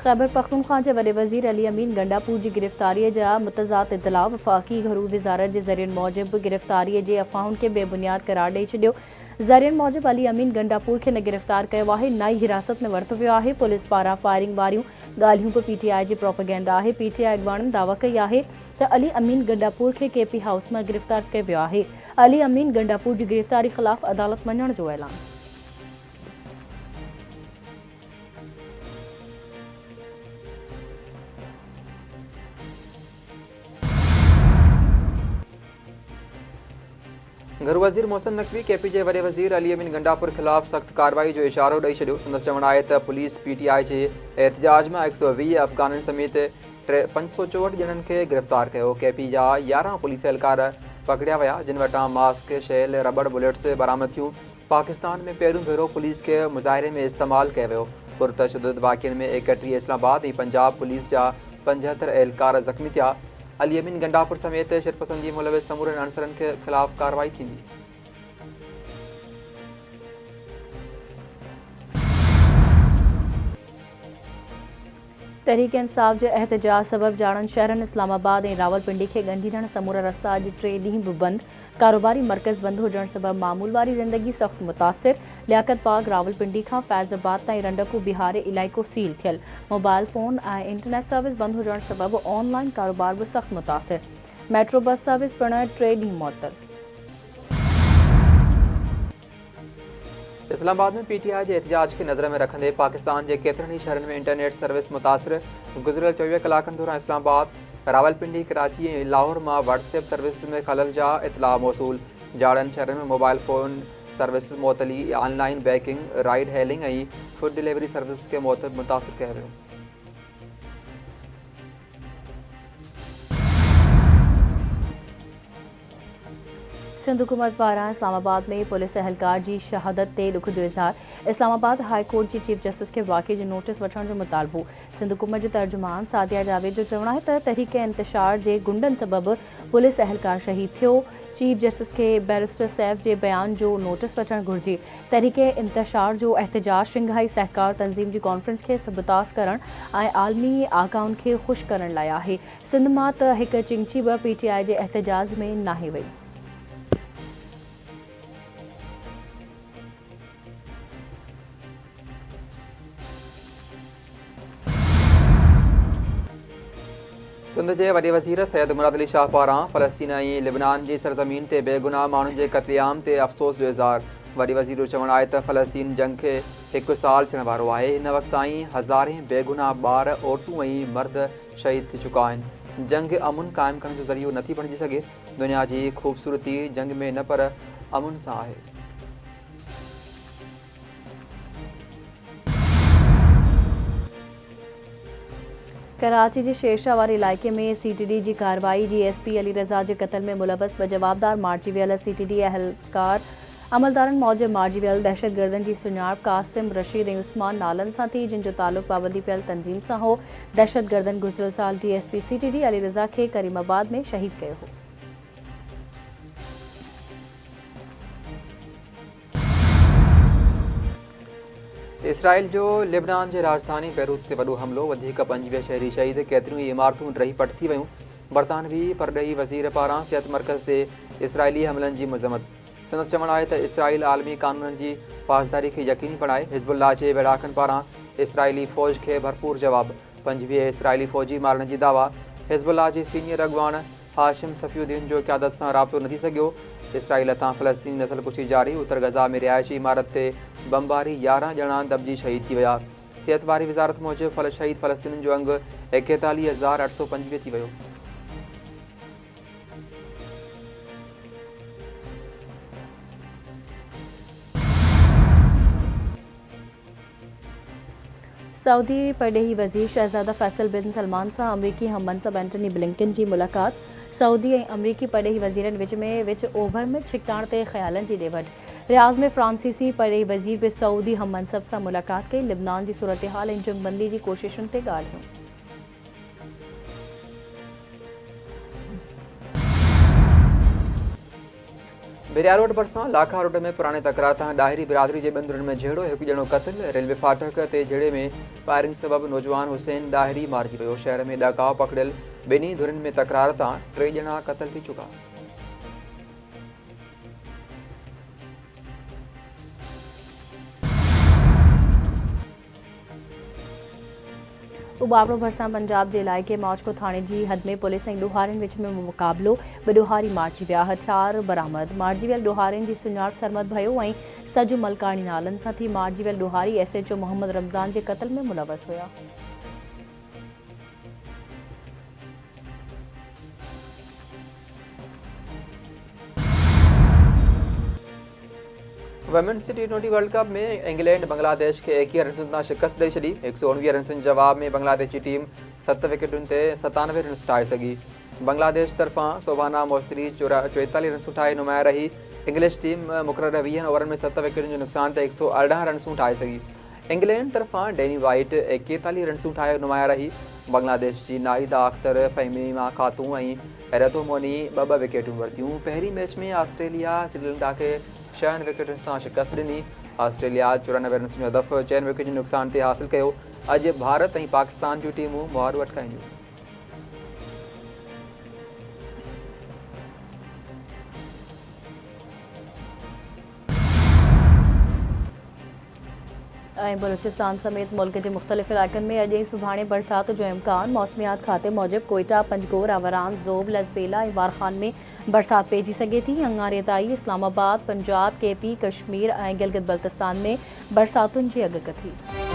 खैबर पख्तूनख्वा के वॾे वज़ीर अली अमीन गंडापुर की गिरफ़्तारी जा मुतज़ाद इतला वफ़ाक़ी घरू वज़ारत के ज़रियनि मूजिब गिरफ़्तारी के अफ़वाहुनि के बेबुनियाद करार ॾेई छॾियो। ज़रियनि मूजिब अली अमीन गंडापुर के न गिरफ़्तार किया है, नई हिरासत में वरतो वियो है। पुलिस पारां फायरिंग वारियूं ॻाल्हियूं भी पीटीआई की प्रोपेगेंडा है। पीटीआई अॻवाननि दावा कई है त अली अमीन गंडापुर के केपी हाउस में गिरफ़्तार किया वियो है। अली अमीन गंडापुर की गिरफ़्तारी ख़िलाफ़ अदालत वञण जो ऐलान। घर वज़ीर मोहसिन नकवी केपी के वॾे वज़ीर अली अमीन गंडापुर खिलाफ़ सख़्त कार्रवाई जो इशारो ॾेई छॾियो। संदसि चवणु आहे त पुलिस पीटीआई के एहतजाज में 120 अफ़गाननि समेत 564 ॼणनि खे गिरफ़्तार किया। केपी जा 11 पुलिस एहलकार पकड़िया विया, जिन वटां मास्क, शेल, रबड़ बुलेट्स बरामद थियूं। पाकिस्तान में पहिरियों भेरो पुलिस के मुज़ाहिरे में इस्तेमाल किया वियो। पुरतशद्दुद वाक़िअनि में 31 इस्लामाबाद ऐं पंजाब पुलिस जा 75 एहलकार ज़ख़्मी थिया। अली अमीन गंडापुर समेत शिरपसंदी मुलविस समूरनि अनसरनि के खिलाफ़ कार्रवाई थींदी। तहरीक इंसाफ के एहतजाज सबब जाड़न शहरन इस्लामाबाद और रावलपिंडी के ॻंढींदड़ समूरा रस्ता अज 3 ॾींहं भी बंद। कारोबारी मरकज़ बंद हुजण सबब मामूल वारी ज़िंदगी सख्त मुतासिर। लियाकत बाग रावलपिंडी का फैज़ाबाद ताईं रंडकू बिहारे इलाइक़ो सील थियल। मोबाइल फोन और इंटरनेट सर्विस बंद हुजण सबब ऑनलाइन कारोबार भी सख्त मुतासिर। मेट्रो बस सर्विस पिण 3 ॾींहं मुअत्तल। इस्लामाबाद में पीटीआई के एहतजाज के नज़र में रखंदे पाकिस्तान के केतरनि शहरनि में इंटरनेट सर्विस मुतासिर। गुज़िरियल 24 कलाकनि दौरान इस्लामाबाद, रावलपिंडी, कराची और लाहौर में व्हाट्सएप सर्विस में खलल जा इतला मौसूल। जाड़नि शहरनि में मोबाइल फोन सर्विस मुअत्तली, ऑनलाइन बैंकिंग, राइड हेलिंग और फूड डिलीवरी सर्विस के मुतासिर किया वियो। सिंध हुकूमत पारां इस्लामाबाद में पुलिस एहलकार की शहादत ते दुख जो इज़हार। इस्लामाबाद हाई कोर्ट की चीफ जस्टिस के वाक़े जो नोटिस वठण जो मुतालबो। सिंध हुकूमत के तर्जुमान सादिया जावेद जो चवणु है त तहरीक इंतशार के गुंडन सबब पुलिस एहलकार शहीद थियो। चीफ जस्टिस के बैरिस्टर सैफ के बयान जो नोटिस वठण घुर्जे। तहरीक इंतशार जो एहतजाज शंघाई सहकार तंजीम की कॉन्फ्रेंस के सबतास करण और आलमी आगाउन के खुश करण लाइ आहे। सिंध मां त हिक चिंची भी पीटीआई के एहतजाज में नाहे वई। सिंध के वॾे वज़ीर सैयद मुराद अली शाह पारां फ़लस्तीन और लिबनान की सरज़मीन ते बेगुनाह माण्हुनि के क़त्लेआम ते अफ़सोस जो इज़हार। वॾे वज़ीर जो चवणु आहे त फ़लस्तीन जंग के 1 साल थियण वारो आहे। हिन वक़्त ताईं हज़ारें बेगुनाह ॿार, औरतूं और मर्द शहीद थी चुका आहिनि। जंग अमुन क़ाइमु करण जो ज़रियो नथी बणिजी सघे। दुनिया की ख़ूबसूरती जंग में न पर अमुन सां आहे। कराची के शेरशाह वारे इलाइक़े में सीटीडी की कार्रवाई। डीएसपी अली रज़ा के कत्ल में मुलवस बजवाबदार मारिजी वियल सीटीडी एहलकार अमलदारन मौजिब मारिजी वियल दहशतगर्दन की सुञाण कासिम, रशीद और उस्मान नालन सां थी, जिन जो ताल्लुक पाबंदी पियल तंजीम सां हो। दहशतगर्दन गुज़िरियल साल डीएसपी सीटीडी अली रज़ा के करीमाबाद में शहीद किया हो। इसराइल जो लिबनान के राजधानी बैरूत ते वॾो हमलो, वधीक 25 शहरी शहीद, केतिरियूं ई इमारतूं ड्रही पट थी वियूं। बरतानवी परॾेही वज़ीर पारां सिहत मर्कज़ ते इसराइली हमलनि की मज़म्मत। संदसि चवणु आहे त इसराइल आलमी कानूननि की पासदारी के यकीनी बणाए। हिज़्बुल्लाह के वेढ़ाकनि पारां इसराइली फ़ौज के भरपूर जवाब। 25 इसराइली फ़ौजी मारण की दावा। हिज़्बुल्लाह के सीनियर अॻवान हाशिम सफ़ीउद्दीन जो क़यादत सां राब्तो न थी सघियो। इसराइल तां फ़लस्तीनी नसलकुशी जारी। उत्तर गज़ा में रिहायशी इमारत ते बमबारी, 11 ॼणा दॿिजी शहीद थी विया। सिहत वारी वज़ारत मूजिब शहीद फ़लस्तीनियुनि जो अंग 41,825 थी वियो। सऊदी परॾेही वज़ीर शहज़ादा फैसल बिन सलमान सां अमरीकी हम मनसब एंटनी ब्लिंकन की मुलाक़ात। सऊदी और अमरीकी परॾेही वज़ीरनि विच ओभर में छिकताण ते ख़्यालनि जी ॾेवड। रियाज़ में फ्रांसीसी परॾेही वज़ीर भी सऊदी हम मनसब सां मुलाक़ात कई। लिबनान की सूरत हाल और जंगबंदी की कोशिशुनि ते ॻाल्हियूं। बेरिया रोड भरिसां लाखा रोड में पुराने तकरार तां ॾाहिरी बिरादरी जे बंदरनि में झेड़ो हिकु ॼणो क़त्ल। रेलवे फाटक ते झेड़े में फायरिंग सबबि नौजवान हुसैन ॾाहिरी मारिजी वियो। शहर में ॾकाउ पकड़ियल ॿिन्ही धुरनि में तकरार तां 3 ॼणा क़त्ल थी चुका। उबावड़ो भरिसां पंजाब जे इलाइक़े मौजको थाणे जी हद में पुलिस ऐं ॾोहारियुनि विच में मुक़ाबिलो। 2 ॾोहारी मारिजी विया, हथियार बरामद। मारिजी वियल ॾोहारियुनि जी सुञाण सरमद भयो ऐं सजु मलकाणी नालनि सां थी। मारिजी वियल ॾोहारी SHO मोहम्मद रमज़ान जे क़त्ल में मुलवस हुया। वुमेन्स T20 वर्ल्ड कप में इंग्लैंड बांग्लादेश के 21 रन तां शिकस्त ॾेई छॾी। 119 रन जवाब में बांग्लादेश जी टीम 7 विकेटुनि ते 97 रन ठाहे सघी। बांग्लादेश तरफ़ां सोबाना मोस्तरी 44 रन ठाहे नुमाया रही। इंग्लिश टीम मुक़रर 20 ओवरनि में 7 विकेटुनि जो नुक़सान ते 118 रन ठाहे सघी। इंग्लैंड तरफ़ां डैनी वाइट 41 रन ठाहे नुमाया रही। बांग्लादेश जी नाहिदा अख्तर, फ़हीमा खातून ऐं रतो मोनी 2 विकेटूं वरितियूं। पहिरीं मैच में ऑस्ट्रेलिया श्रीलंका खे 6 विकेटुनि सां शिकस्त ॾिनी। ऑस्ट्रेलिया 94 रन जो हदफ़ 6 विकेटुनि जो नुक़सान ते हासिल कयो। अॼु भारत ऐं पाकिस्तान जूं टीमूं मुहारू अटकाईंदियूं। बलूचिस्तान समेत मुल्क के मुख्तलिफ़ इलाक़नि में अॼु ऐं सुभाणे बरसात जो इम्कान। मौसमियात खाते मूजिब कोयटा, पंजगोर, आवारान, ज़ोब, लसबेला ऐं वारखान में बरसात पइजी सघे थी। अंगारे ताईं इस्लामाबाद, पंजाब, KP, कश्मीर ऐं गिलगित बल्तिस्तान में बरसातुनि जी अॻकथी।